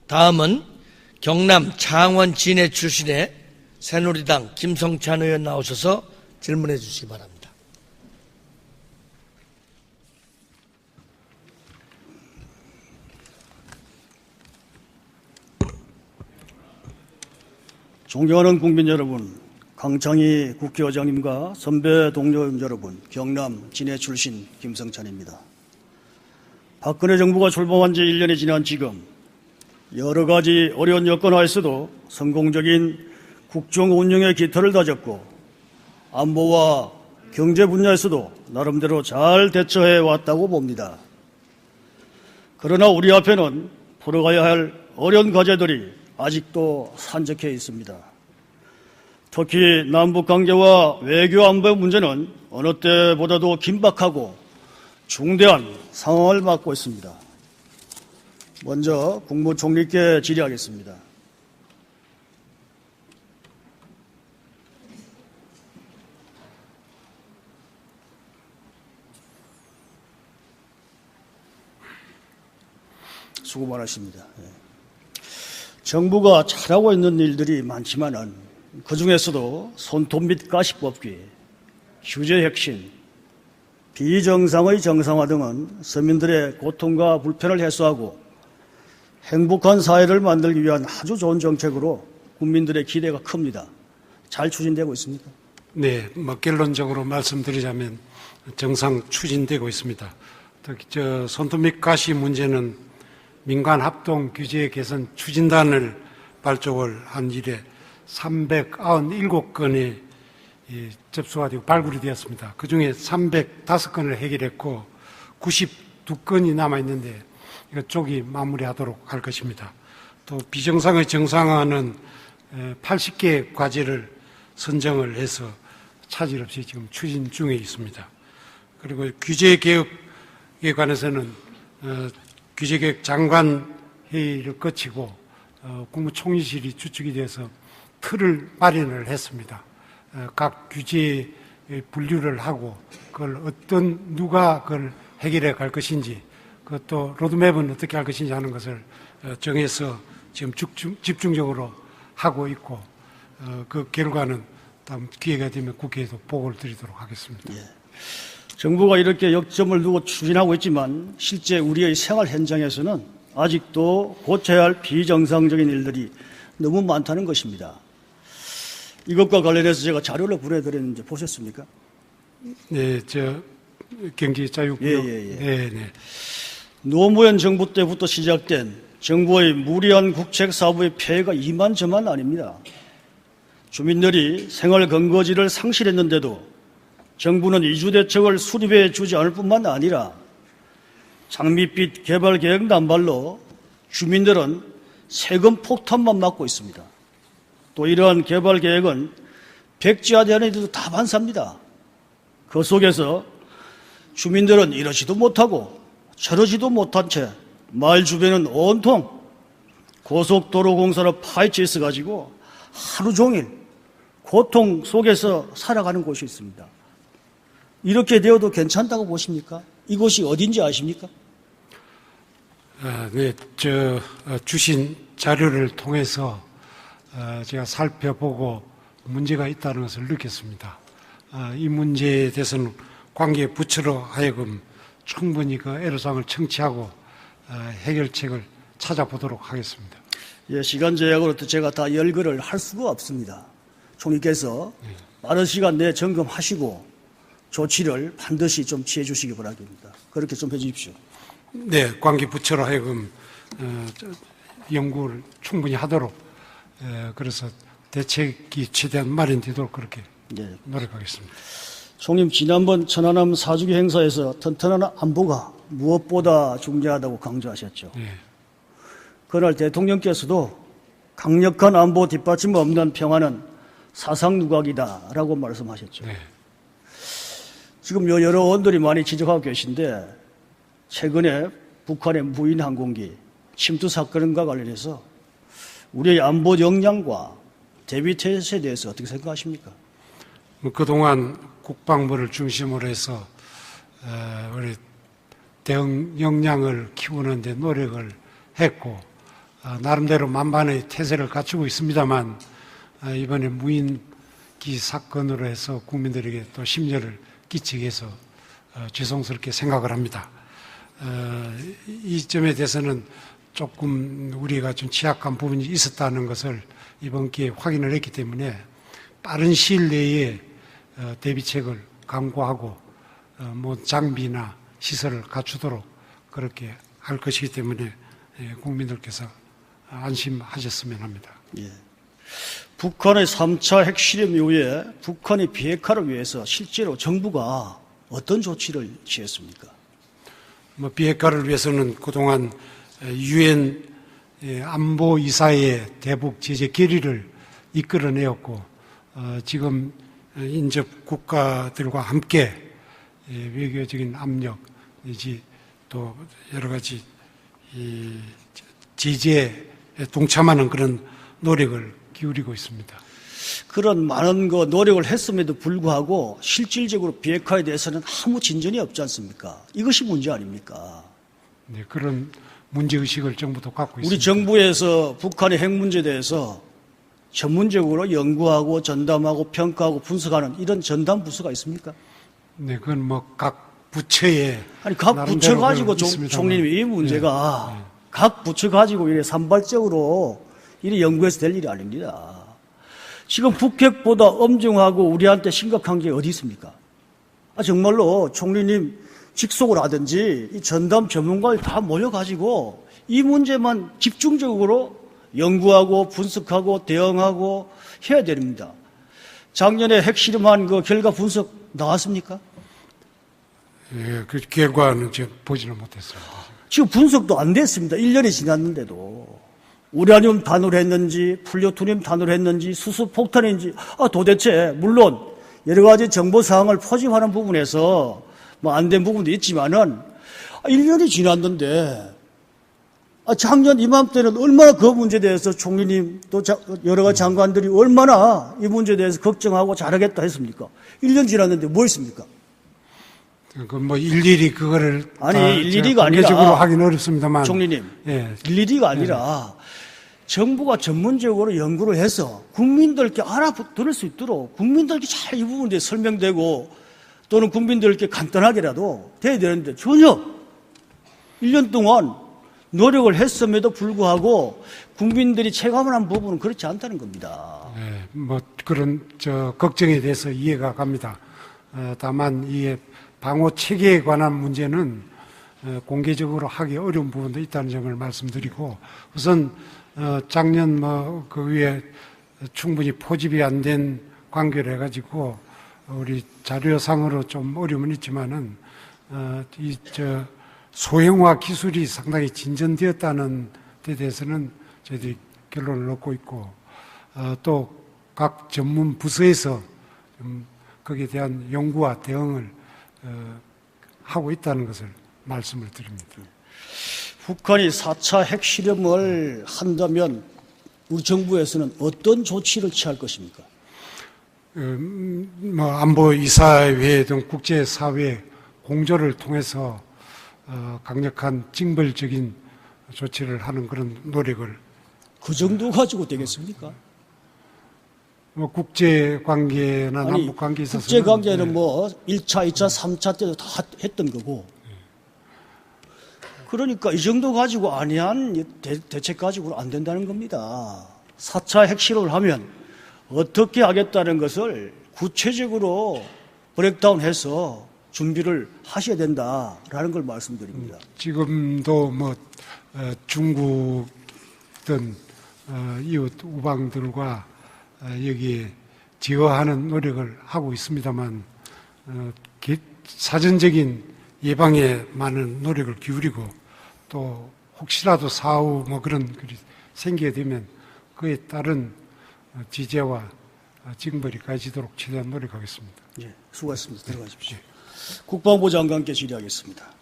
다음은 경남 창원 진해 출신의 새누리당 김성찬 의원 나오셔서 질문해 주시기 바랍니다. 존경하는 국민 여러분, 강창희 국회의장님과 선배 동료 여러분, 경남 진해 출신 김성찬입니다. 박근혜 정부가 출범한 지 1년이 지난 지금 여러 가지 어려운 여건 하에서도 성공적인 국정 운영의 기틀을 다졌고 안보와 경제 분야에서도 나름대로 잘 대처해 왔다고 봅니다. 그러나 우리 앞에는 풀어가야 할 어려운 과제들이 아직도 산적해 있습니다. 특히 남북관계와 외교 안보 문제는 어느 때보다도 긴박하고 중대한 상황을 맞고 있습니다. 먼저 국무총리께 질의하겠습니다. 수고 많으십니다. 정부가 잘하고 있는 일들이 많지만은 그 중에서도 손톱 및 가시 뽑기, 규제 혁신, 비정상의 정상화 등은 서민들의 고통과 불편을 해소하고 행복한 사회를 만들기 위한 아주 좋은 정책으로 국민들의 기대가 큽니다. 잘 추진되고 있습니까? 네, 결론적으로 말씀드리자면 정상 추진되고 있습니다. 특히 손톱 및 가시 문제는 민간 합동 규제 개선 추진단을 발족을 한 이래 397건이 접수가 되고 발굴이 되었습니다. 그중에 305건을 해결했고 92건이 남아있는데 이거 쪽이 마무리하도록 할 것입니다. 또 비정상의 정상화는 80개 과제를 선정을 해서 차질 없이 지금 추진 중에 있습니다. 그리고 규제 개혁에 관해서는 규제개혁 장관 회의를 거치고 국무총리실이 주축이 돼서 틀을 마련을 했습니다. 각 규제의 분류를 하고 그걸 누가 그걸 해결해 갈 것인지 그것도 로드맵은 어떻게 할 것인지 하는 것을 정해서 지금 집중적으로 하고 있고 그 결과는 다음 기회가 되면 국회에도 보고를 드리도록 하겠습니다. 예. 정부가 이렇게 역점을 두고 추진하고 있지만 실제 우리의 생활 현장에서는 아직도 고쳐야 할 비정상적인 일들이 너무 많다는 것입니다. 이것과 관련해서 제가 자료를 보내드렸는데 보셨습니까? 네, 경기자유구역. 네, 네. 노무현 정부 때부터 시작된 정부의 무리한 국책 사업의 폐해가 이만저만 아닙니다. 주민들이 생활 근거지를 상실했는데도 정부는 이주대책을 수립해 주지 않을 뿐만 아니라 장밋빛 개발계획 남발로 주민들은 세금 폭탄만 맞고 있습니다. 또 이러한 개발계획은 백지화되는 다 반사입니다. 그 속에서 주민들은 이러지도 못하고 저러지도 못한 채 마을 주변은 온통 고속도로 공사로 파헤쳐 있어가지고 하루 종일 고통 속에서 살아가는 곳이 있습니다. 이렇게 되어도 괜찮다고 보십니까? 이곳이 어딘지 아십니까? 네, 주신 자료를 통해서 제가 살펴보고 문제가 있다는 것을 느꼈습니다. 이 문제에 대해서는 관계 부처로 하여금 충분히 그 애로사항을 청취하고 해결책을 찾아보도록 하겠습니다. 예, 시간 제약으로 제가 다 열거를 할 수가 없습니다. 총리께서 빠른 시간 내에 점검하시고 조치를 반드시 좀 취해 주시기 바랍니다. 그렇게 좀 해 주십시오. 네, 관계 부처로 하여금 연구를 충분히 하도록 그래서 대책이 최대한 마련되도록 그렇게 노력하겠습니다. 총님, 지난번 천안함 4주기 행사에서 튼튼한 안보가 무엇보다 중요하다고 강조하셨죠. 네. 그날 대통령께서도 강력한 안보 뒷받침 없는 평화는 사상 누각이다라고 말씀하셨죠. 네. 지금 여러 의원들이 많이 지적하고 계신데 최근에 북한의 무인 항공기 침투 사건과 관련해서 우리의 안보 역량과 대비 태세에 대해서 어떻게 생각하십니까? 그동안 국방부를 중심으로 해서 우리 대응 역량을 키우는 데 노력을 했고 나름대로 만반의 태세를 갖추고 있습니다만 이번에 무인기 사건으로 해서 국민들에게 또 심려를 끼치게 해서 죄송스럽게 생각을 합니다. 이 점에 대해서는 조금 우리가 좀 취약한 부분이 있었다는 것을 이번 기회에 확인을 했기 때문에 빠른 시일 내에 대비책을 강구하고 뭐 장비나 시설을 갖추도록 그렇게 할 것이기 때문에 국민들께서 안심하셨으면 합니다. 예. 북한의 3차 핵실험 이후에 북한의 비핵화를 위해서 실제로 정부가 어떤 조치를 취했습니까? 뭐 비핵화를 위해서는 그동안 유엔 안보이사의 대북 제재 결의를 이끌어내었고 지금 인접 국가들과 함께 외교적인 압력 내지 또 여러 가지 제재에 동참하는 그런 노력을 기울이고 있습니다. 그런 많은 노력을 했음에도 불구하고 실질적으로 비핵화에 대해서는 아무 진전이 없지 않습니까? 이것이 문제 아닙니까? 네, 그런 문제의식을 정부도 갖고 있습니다. 우리 정부에서 북한의 핵 문제에 대해서 전문적으로 연구하고 전담하고 평가하고 분석하는 이런 전담 부서가 있습니까? 네, 그건 뭐 각 부처에 아니 각 부처 가지고 총리님 이 문제가 각 부처 가지고 이래 산발적으로 이래 연구해서 될 일이 아닙니다. 지금 북핵보다 엄중하고 우리한테 심각한 게 어디 있습니까? 정말로 총리님 직속을 하든지 이 전담 전문가를 다 모여가지고 이 문제만 집중적으로 연구하고 분석하고 대응하고 해야 됩니다. 작년에 핵실험한 그 결과 분석 나왔습니까? 예, 그 결과는 제가 보지는 못했습니다. 지금 분석도 안 됐습니다. 1년이 지났는데도. 우라늄 단으로 했는지, 플루토늄 단으로 했는지, 수소폭탄인지, 도대체, 물론, 여러 가지 정보사항을 포집하는 부분에서 뭐 안 된 부분도 있지만은, 1년이 지났는데, 작년 이맘때는 얼마나 그 문제에 대해서 총리님 또 여러 가지 장관들이 얼마나 이 문제에 대해서 걱정하고 잘하겠다 했습니까? 1년 지났는데 뭐 했습니까? 그 뭐 일일이 그거를 일일이가 아니라 공개적으로 하기는 어렵습니다만 총리님 예. 일일이가 아니라 정부가 전문적으로 연구를 해서 국민들께 알아들을 수 있도록 국민들께 잘 이 부분에 대해 설명되고 또는 국민들께 간단하게라도 돼야 되는데 전혀 1년 동안 노력을 했음에도 불구하고 국민들이 체감을 한 부분은 그렇지 않다는 겁니다. 예, 뭐 그런 걱정에 대해서 이해가 갑니다. 다만 이 방호 체계에 관한 문제는 공개적으로 하기 어려운 부분도 있다는 점을 말씀드리고 우선 작년 뭐 그 위에 충분히 포집이 안 된 관계를 해가지고 우리 자료상으로 좀 어려움은 있지만은 소형화 기술이 상당히 진전되었다는 데 대해서는 저희들이 결론을 얻고 있고 또 각 전문 부서에서 거기에 대한 연구와 대응을 하고 있다는 것을 말씀을 드립니다. 북한이 4차 핵실험을 한다면 우리 정부에서는 어떤 조치를 취할 것입니까? 뭐 안보이사회 등 국제사회 공조를 통해서 강력한 징벌적인 조치를 하는 그런 노력을 그 정도 가지고 되겠습니까? 뭐 국제관계나 남북관계에 있어서는 국제관계는 뭐 1차, 2차, 3차 때도 다 했던 거고 그러니까 이 정도 가지고 아니한 대책 가지고는 안 된다는 겁니다. 4차 핵실험을 하면 어떻게 하겠다는 것을 구체적으로 브레이크다운해서 준비를 하셔야 된다라는 걸 말씀드립니다. 지금도 뭐 중국 등 이웃 우방들과 여기에 제어하는 노력을 하고 있습니다만 사전적인 예방에 많은 노력을 기울이고 또 혹시라도 사후 뭐 그런 글이 생기게 되면 그에 따른 지재와 징벌이 가해지도록 최대한 노력하겠습니다. 예, 수고하셨습니다. 들어가십시오. 국방부 장관께 질의하겠습니다.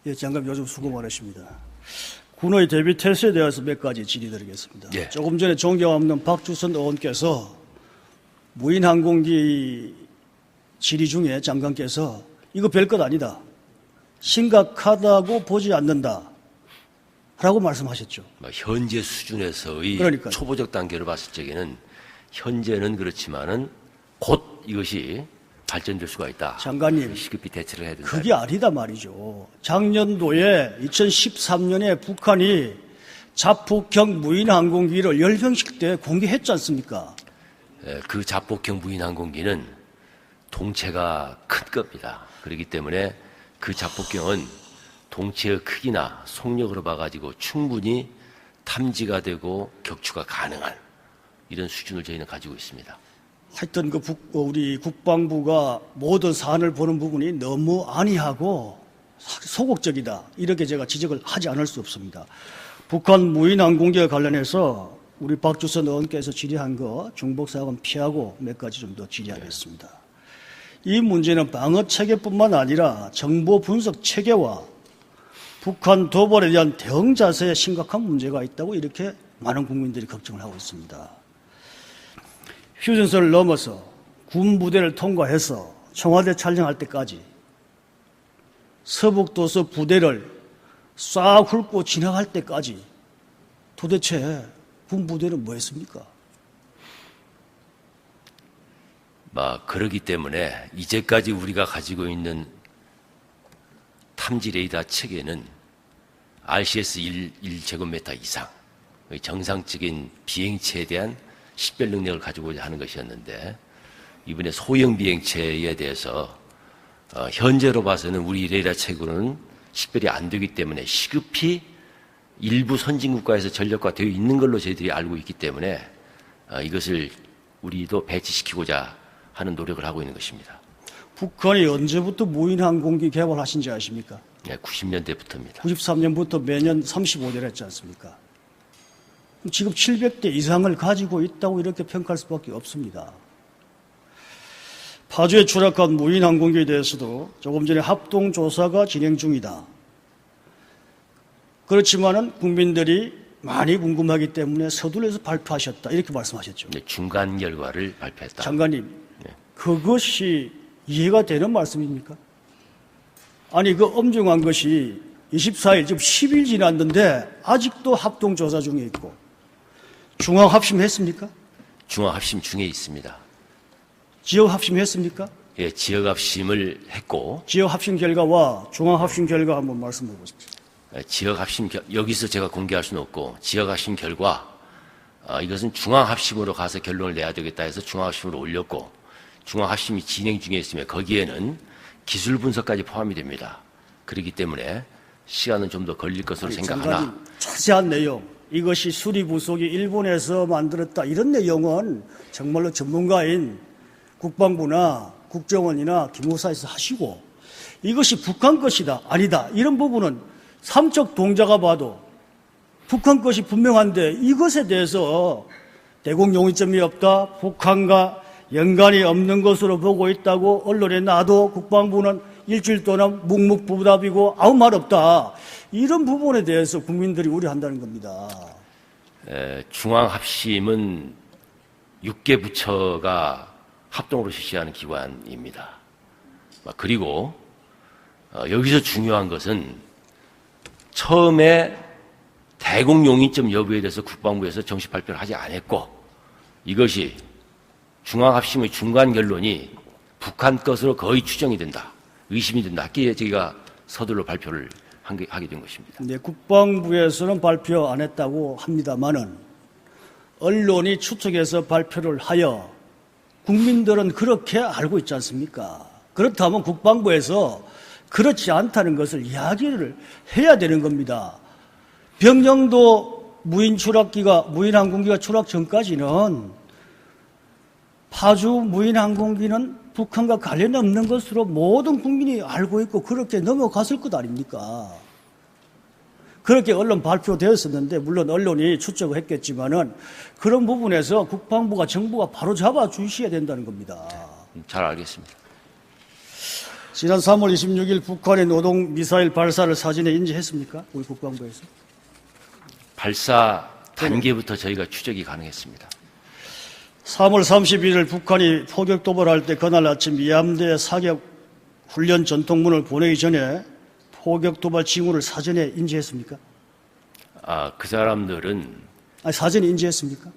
예, 장관 요즘 수고 많으십니다. 군의 대비 태세에 대해서 몇 가지 질의드리겠습니다. 예. 조금 전에 존경하는 박주선 의원께서 무인 항공기 질의 중에 장관께서 이거 별것 아니다, 심각하다고 보지 않는다 라고 말씀하셨죠. 현재 수준에서의 그러니까요. 초보적 단계를 봤을 적에는 현재는 그렇지만은 곧 이것이 발전될 수가 있다. 장관님, 시급히 대처를 해야 된다. 그게 아니다 말이죠. 작년도에 2013년에 북한이 자폭형 무인 항공기를 열병식 때 공개했지 않습니까? 그 자폭형 무인 항공기는 동체가 큰 겁니다. 그렇기 때문에 그 자폭형은 동체의 크기나 속력으로 봐가지고 충분히 탐지가 되고 격추가 가능한 이런 수준을 저희는 가지고 있습니다. 하여튼 우리 국방부가 모든 사안을 보는 부분이 너무 안이하고 소극적이다, 이렇게 제가 지적을 하지 않을 수 없습니다. 북한 무인 항공기와 관련해서 우리 박주선 의원께서 질의한 거 중복사항은 피하고 몇 가지 좀 더 질의하겠습니다. 이 문제는 방어 체계뿐만 아니라 정보 분석 체계와 북한 도발에 대한 대응 자세에 심각한 문제가 있다고 이렇게 많은 국민들이 걱정을 하고 있습니다. 휴전선을 넘어서 군 부대를 통과해서 청와대 촬영할 때까지 서북도서 부대를 싹 훑고 지나갈 때까지 도대체 군 부대는 뭐 했습니까? 그러기 때문에 이제까지 우리가 가지고 있는 탐지 레이더 체계는 RCS 1제곱미터 이상 정상적인 비행체에 대한 식별 능력을 가지고자 하는 것이었는데, 이번에 소형 비행체에 대해서 현재로 봐서는 우리 레이더 체계로는 식별이 안 되기 때문에 시급히 일부 선진국가에서 전력화되어 있는 걸로 저희들이 알고 있기 때문에 이것을 우리도 배치시키고자 하는 노력을 하고 있는 것입니다. 북한이 언제부터 무인 항공기 개발하신지 아십니까? 90년대부터입니다. 93년부터 매년 35대를 했지 않습니까? 지금 700대 이상을 가지고 있다고 이렇게 평가할 수밖에 없습니다. 파주에 추락한 무인 항공기에 대해서도 조금 전에 합동조사가 진행 중이다. 그렇지만은 국민들이 많이 궁금하기 때문에 서둘러서 발표하셨다, 이렇게 말씀하셨죠. 중간 결과를 발표했다. 장관님, 그것이 이해가 되는 말씀입니까? 아니, 그 엄중한 것이 24일, 지금 10일 지났는데 아직도 합동조사 중에 있고, 중앙합심했습니까? 중앙합심 중에 있습니다. 지역합심했습니까? 예, 지역합심을 했고, 지역합심 결과와 중앙합심 결과 한번 말씀해 보십시오. 지역합심 여기서 제가 공개할 수는 없고, 지역합심 결과 이것은 중앙합심으로 가서 결론을 내야 되겠다 해서 중앙합심으로 올렸고, 중앙합심이 진행 중에 있으면 거기에는 기술 분석까지 포함이 됩니다. 그렇기 때문에 시간은 좀 더 걸릴 것으로 생각하나, 장관님, 자세한 내용, 이것이 수리부속이 일본에서 만들었다, 이런 내용은 정말로 전문가인 국방부나 국정원이나 기무사에서 하시고, 이것이 북한 것이다, 아니다, 이런 부분은 삼척 동자가 봐도 북한 것이 분명한데 이것에 대해서 대공 용의점이 없다, 북한과 연관이 없는 것으로 보고 있다고 언론에 놔도 국방부는 일주일 동안 묵묵부답이고 아무 말 없다, 이런 부분에 대해서 국민들이 우려한다는 겁니다. 중앙합심은 6개 부처가 합동으로 실시하는 기관입니다. 그리고 여기서 중요한 것은 처음에 대공 용의점 여부에 대해서 국방부에서 정식 발표를 하지 않았고, 이것이 중앙합심의 중간 결론이 북한 것으로 거의 추정이 된다, 의심이 된다, 하기에 저희가 서둘러 발표를 하게 된 것입니다. 네, 국방부에서는 발표 안 했다고 합니다만은 언론이 추측해서 발표를 하여 국민들은 그렇게 알고 있지 않습니까? 그렇다면 국방부에서 그렇지 않다는 것을 이야기를 해야 되는 겁니다. 병영도 무인 항공기가 추락 전까지는 파주 무인 항공기는 북한과 관련 없는 것으로 모든 국민이 알고 있고 그렇게 넘어갔을 것 아닙니까? 그렇게 언론 발표되었었는데, 물론 언론이 추적을 했겠지만은 그런 부분에서 국방부가, 정부가 바로 잡아 주셔야 된다는 겁니다. 잘 알겠습니다. 지난 3월 26일 북한의 노동 미사일 발사를 사진에 인지했습니까? 우리 국방부에서? 발사 단계부터 저희가 추적이 가능했습니다. 3월 31일 북한이 포격 도발할 때 그날 아침 이함대 사격 훈련 전통문을 보내기 전에 포격 도발 징후를 사전에 인지했습니까? 그 사람들은 아니, 사전에 인지했습니까?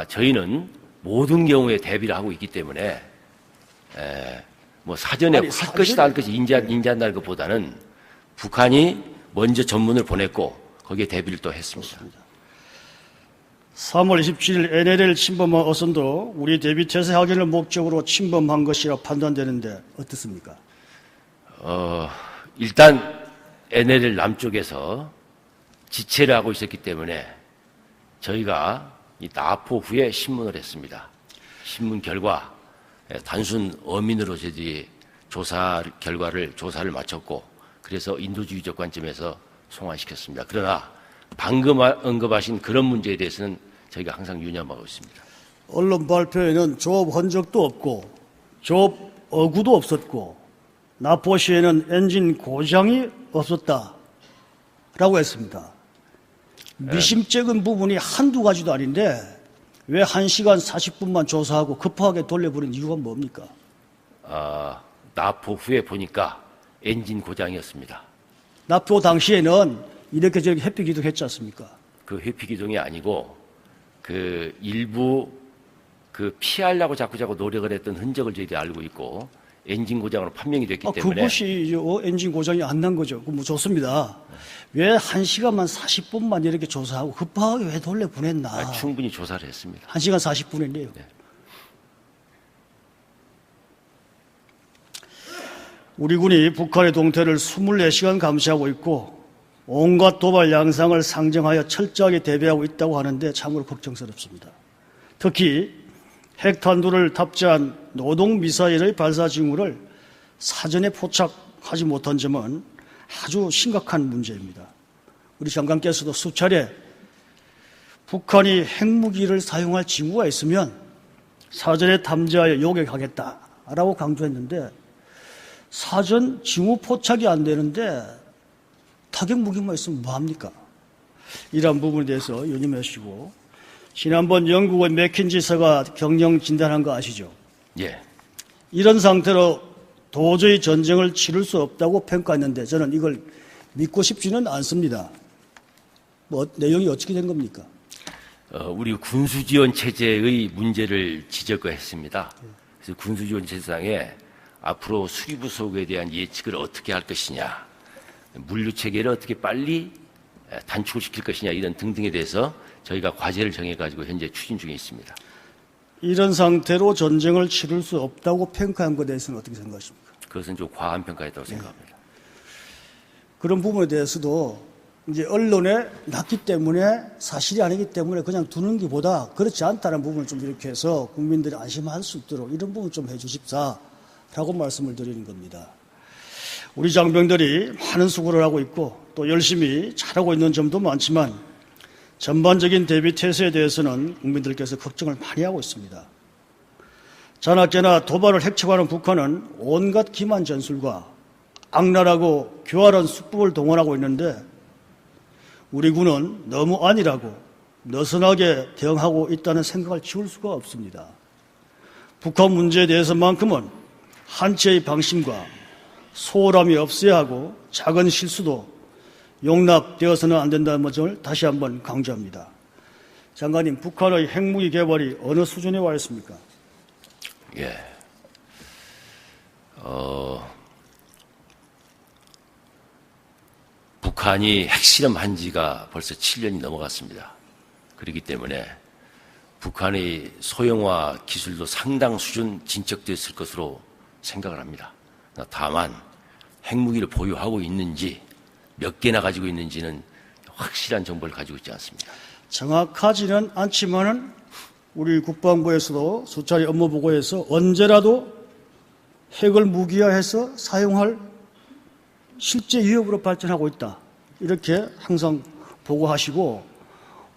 저희는 모든 경우에 대비를 하고 있기 때문에 뭐 사전에 아니, 할 것이다 할 것이 인지한다는 것보다는 북한이 먼저 전문을 보냈고 거기에 대비를 또 했습니다. 3월 27일 NLL 침범한 어선도 우리 대비 태세 확인을 목적으로 침범한 것이라 판단되는데 어떻습니까? 일단 NLL 남쪽에서 지체를 하고 있었기 때문에 저희가 이 나포 후에 신문을 했습니다. 신문 결과 단순 어민으로 저희들이 조사를 마쳤고 그래서 인도주의적 관점에서 송환시켰습니다. 그러나 방금 언급하신 그런 문제에 대해서는 저희가 항상 유념하고 있습니다. 언론 발표에는 조업 흔적도 없고 조업 어구도 없었고 나포시에는 엔진 고장이 없었다라고 했습니다. 미심쩍은 부분이 한두 가지도 아닌데 왜 1시간 40분만 조사하고 급하게 돌려보낸 이유가 뭡니까? 나포 후에 보니까 엔진 고장이었습니다. 나포 당시에는 이렇게 저렇게 회피 기동했지 않습니까? 그 회피 기동이 아니고 그 일부 그 피하려고 자꾸 노력을 했던 흔적을 저희들이 알고 있고 엔진 고장으로 판명이 됐기 때문에 그것이 엔진 고장이 안 난 거죠. 뭐 좋습니다. 왜 1시간만 40분만 이렇게 조사하고 급하게 왜 돌려보냈나? 충분히 조사를 했습니다. 1시간 40분인데요. 네. 우리 군이 북한의 동태를 24시간 감시하고 있고 온갖 도발 양상을 상정하여 철저하게 대비하고 있다고 하는데 참으로 걱정스럽습니다. 특히 핵탄두를 탑재한 노동미사일의 발사 징후를 사전에 포착하지 못한 점은 아주 심각한 문제입니다. 우리 장관께서도 수차례 북한이 핵무기를 사용할 징후가 있으면 사전에 탐지하여 요격하겠다라고 강조했는데 사전 징후 포착이 안 되는데 타격 무기만 있으면 뭐합니까? 이러한 부분에 대해서 유념하시고 지난번 영국의 맥킨지서가 경영 진단한 거 아시죠? 예. 이런 상태로 도저히 전쟁을 치를 수 없다고 평가했는데 저는 이걸 믿고 싶지는 않습니다. 내용이 어떻게 된 겁니까? 우리 군수지원 체제의 문제를 지적했습니다. 그래서 군수지원 체제상에 앞으로 수리부 소국에 대한 예측을 어떻게 할 것이냐, 물류 체계를 어떻게 빨리 단축을 시킬 것이냐 이런 등등에 대해서 저희가 과제를 정해가지고 현재 추진 중에 있습니다. 이런 상태로 전쟁을 치를 수 없다고 평가한 것에 대해서는 어떻게 생각하십니까? 그것은 좀 과한 평가였다고 생각합니다. 그런 부분에 대해서도 이제 언론에 났기 때문에 사실이 아니기 때문에 그냥 두는 것보다 그렇지 않다는 부분을 좀 이렇게 해서 국민들이 안심할 수 있도록 이런 부분 좀 해주십사라고 말씀을 드리는 겁니다. 우리 장병들이 많은 수고를 하고 있고 또 열심히 잘하고 있는 점도 많지만 전반적인 대비 태세에 대해서는 국민들께서 걱정을 많이 하고 있습니다. 자나깨나 도발을 획책하는 북한은 온갖 기만 전술과 악랄하고 교활한 수법을 동원하고 있는데 우리 군은 너무 안일하고 느슨하게 대응하고 있다는 생각을 지울 수가 없습니다. 북한 문제에 대해서만큼은 한치의 방심과 소홀함이 없어야 하고 작은 실수도 용납되어서는 안 된다는 점을 다시 한번 강조합니다. 장관님, 북한의 핵무기 개발이 어느 수준에 와 있습니까? 예. 북한이 핵실험한 지가 벌써 7년이 넘어갔습니다. 그렇기 때문에 북한의 소형화 기술도 상당 수준 진척되었을 것으로 생각을 합니다. 다만 핵무기를 보유하고 있는지 몇 개나 가지고 있는지는 확실한 정보를 가지고 있지 않습니다. 정확하지는 않지만은 우리 국방부에서도 수차례 업무 보고에서 언제라도 핵을 무기화해서 사용할 실제 위협으로 발전하고 있다. 이렇게 항상 보고하시고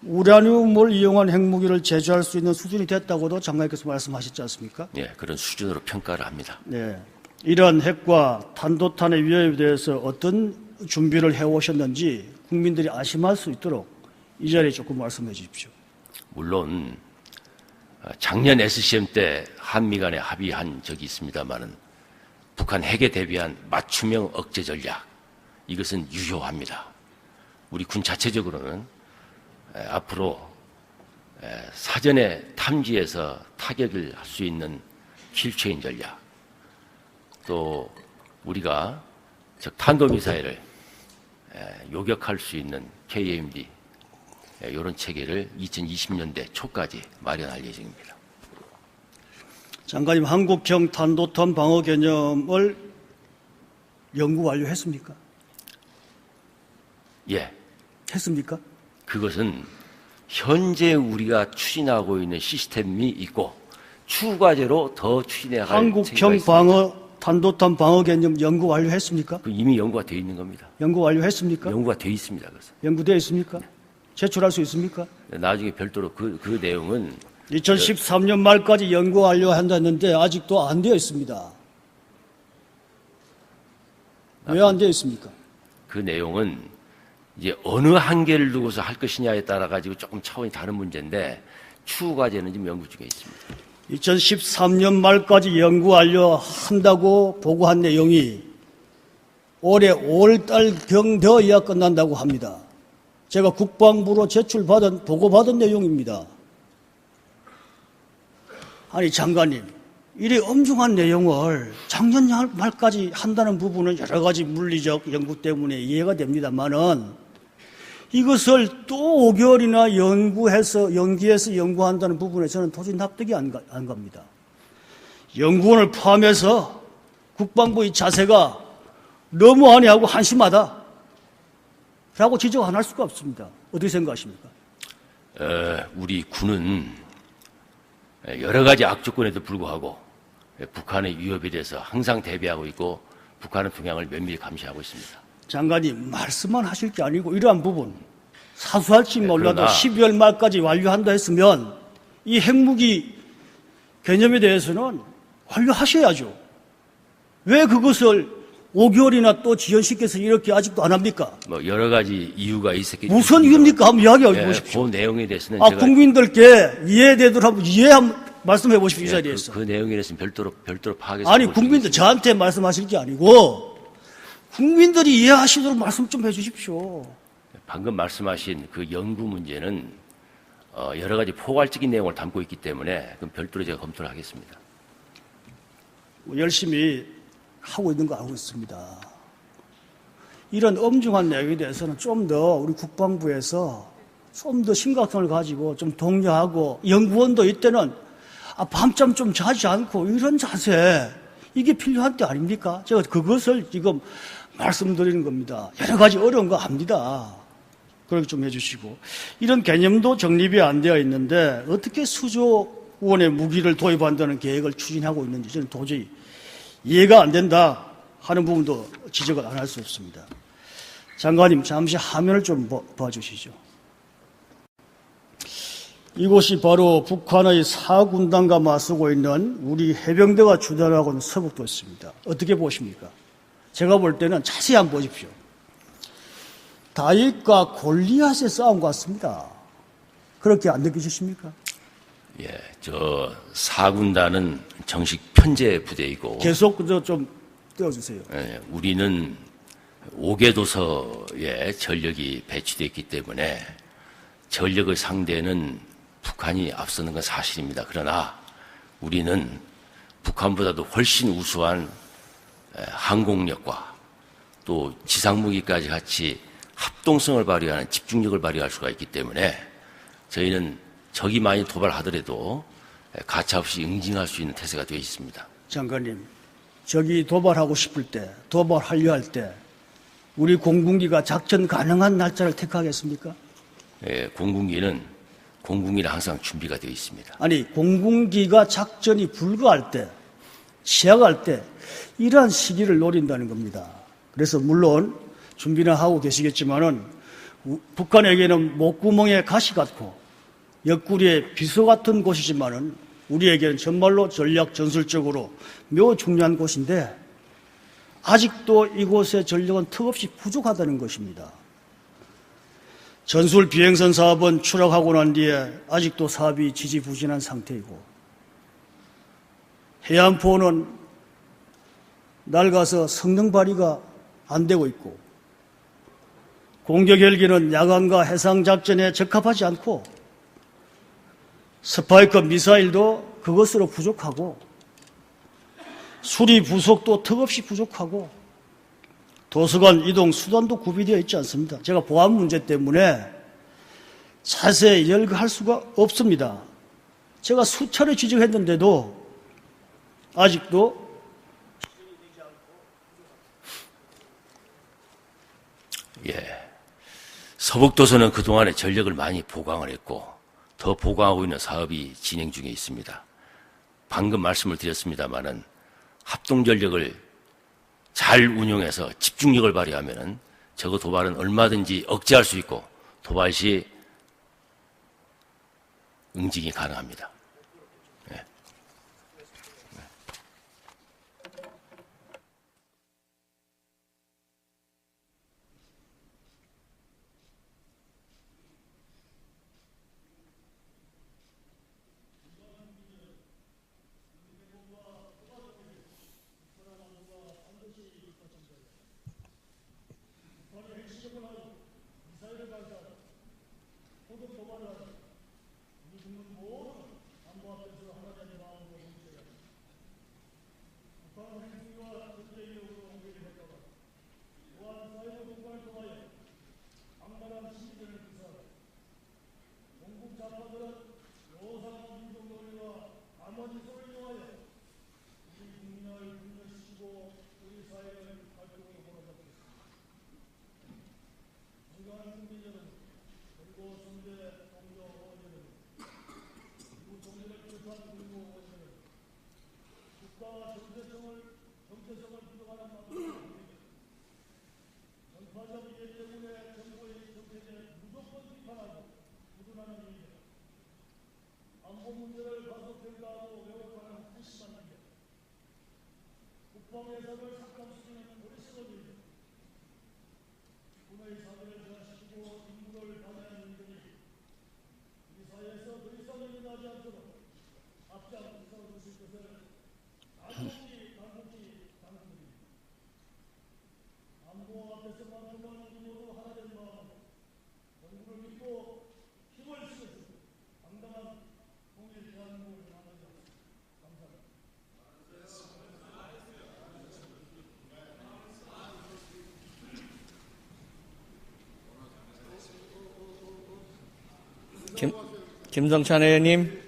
우라늄을 이용한 핵무기를 제조할 수 있는 수준이 됐다고도 장관께서 말씀하셨지 않습니까? 예, 그런 수준으로 평가를 합니다. 네. 이런 핵과 탄도탄의 위협에 대해서 어떤 준비를 해오셨는지 국민들이 안심할 수 있도록 이 자리에 조금 말씀해 주십시오. 물론 작년 SCM 때 한미 간에 합의한 적이 있습니다만은 북한 핵에 대비한 맞춤형 억제 전략, 이것은 유효합니다. 우리 군 자체적으로는 앞으로 사전에 탐지해서 타격을 할 수 있는 킬체인 전략, 또 우리가 즉 탄도미사일을 요격할 수 있는 KMD 이런 체계를 2020년대 초까지 마련할 예정입니다. 장관님, 한국형 탄도탄 방어 개념을 연구 완료했습니까? 예, 했습니까? 그것은 현재 우리가 추진하고 있는 시스템이 있고 추가제로 더 추진해야 할 체계가 한국형 있습니다. 방어 탄도탄 방어 개념 연구 완료했습니까? 그 이미 연구가 되어 있는 겁니다. 연구 완료했습니까? 연구가 되어 있습니다. 그래서 연구되어 있습니까? 제출할 수 있습니까? 나중에 별도로 그 내용은 2013년 말까지 연구 완료한다는데 아직도 안 되어 있습니다. 왜 안 되어 있습니까? 그 내용은 이제 어느 한계를 두고서 할 것이냐에 따라 가지고 조금 차원이 다른 문제인데 추후 과제는 지금 연구 중에 있습니다. 2013년 말까지 연구 완료한다고 보고한 내용이 올해 5월달경 되어야 끝난다고 합니다. 제가 국방부로 보고받은 내용입니다. 아니, 장관님, 이리 엄중한 내용을 작년 말까지 한다는 부분은 여러 가지 물리적 연구 때문에 이해가 됩니다만은 이것을 또 5개월이나 연기해서 연구한다는 부분에 저는 도저히 납득이 안 갑니다. 연구원을 포함해서 국방부의 자세가 너무 안해하고 한심하다 라고 지적 안 할 수가 없습니다. 어떻게 생각하십니까? 우리 군은 여러 가지 악조건에도 불구하고 북한의 위협에 대해서 항상 대비하고 있고 북한의 동향을 면밀히 감시하고 있습니다. 장관님, 말씀만 하실 게 아니고 이러한 부분 사수할지 몰라도 그러나 12월 말까지 완료한다 했으면 이 핵무기 개념에 대해서는 완료하셔야죠. 왜 그것을 5개월이나 또 지연시켜서 이렇게 아직도 안 합니까? 뭐 여러 가지 이유가 있었겠죠. 무슨 이유입니까? 한번 이야기해 보십시오. 그 내용에 대해서는 아, 제가 국민들께 이해되도록 한번 말씀해 보십시오. 이 자리에서. 그 내용에 대해서는 별도로 파악해서 아니, 볼 국민들 수 있습니다. 저한테 말씀하실 게 아니고 국민들이 이해하시도록 말씀 좀 해 주십시오. 방금 말씀하신 그 연구 문제는 여러 가지 포괄적인 내용을 담고 있기 때문에 그럼 별도로 제가 검토를 하겠습니다. 열심히 하고 있는 거 알고 있습니다. 이런 엄중한 내용에 대해서는 좀 더 우리 국방부에서 좀 더 심각성을 가지고 좀 독려하고 연구원도 이때는 밤잠 좀 자지 않고 이런 자세 이게 필요한 때 아닙니까? 제가 그것을 지금 말씀드리는 겁니다. 여러 가지 어려운 거 압니다. 그렇게 좀 해주시고 이런 개념도 정립이 안 되어 있는데 어떻게 수조 원의 무기를 도입한다는 계획을 추진하고 있는지 저는 도저히 이해가 안 된다 하는 부분도 지적을 안 할 수 없습니다. 장관님, 잠시 화면을 좀 봐주시죠. 이곳이 바로 북한의 4군단과 맞서고 있는 우리 해병대가 주둔하고 있는 서북도였습니다. 어떻게 보십니까? 제가 볼 때는 자세히 한번 보십시오. 다윗과 골리앗의 싸움 같습니다. 그렇게 안 느끼십니까? 예, 저 4군단은 정식 편제 부대이고 계속 좀 떼어주세요. 예, 우리는 5개 도서에 전력이 배치되어 있기 때문에 전력의 상대는 북한이 앞서는 건 사실입니다. 그러나 우리는 북한보다도 훨씬 우수한 항공력과 또 지상무기까지 같이 합동성을 발휘하는 집중력을 발휘할 수가 있기 때문에 저희는 적이 많이 도발하더라도 가차없이 응징할 수 있는 태세가 되어 있습니다. 장관님, 적이 도발하고 싶을 때, 도발하려 할 때 우리 공군기가 작전 가능한 날짜를 택하겠습니까? 예, 공군기는 항상 준비가 되어 있습니다. 아니, 공군기가 작전이 불가할 때, 시작할 때 이러한 시기를 노린다는 겁니다. 그래서 물론 준비는 하고 계시겠지만은 북한에게는 목구멍에 가시 같고 옆구리에 비서 같은 곳이지만은 우리에게는 정말로 전략 전술적으로 매우 중요한 곳인데 아직도 이곳의 전력은 턱없이 부족하다는 것입니다. 전술 비행선 사업은 추락하고 난 뒤에 아직도 사업이 지지부진한 상태이고, 해안포는 낡아서 성능 발휘가 안 되고 있고, 공격 헬기는 야간과 해상 작전에 적합하지 않고, 스파이크 미사일도 그것으로 부족하고, 수리 부속도 턱없이 부족하고, 도서관 이동 수단도 구비되어 있지 않습니다. 제가 보안 문제 때문에 자세히 열거할 수가 없습니다. 제가 수차례 지적했는데도 아직도 예. 서북도서는 그동안에 전력을 많이 보강을 했고 더 보강하고 있는 사업이 진행 중에 있습니다. 방금 말씀을 드렸습니다마는 합동전력을 잘 운용해서 집중력을 발휘하면은 저거 도발은 얼마든지 억제할 수 있고 도발 시 응징이 가능합니다. 네. 김성찬 의원님.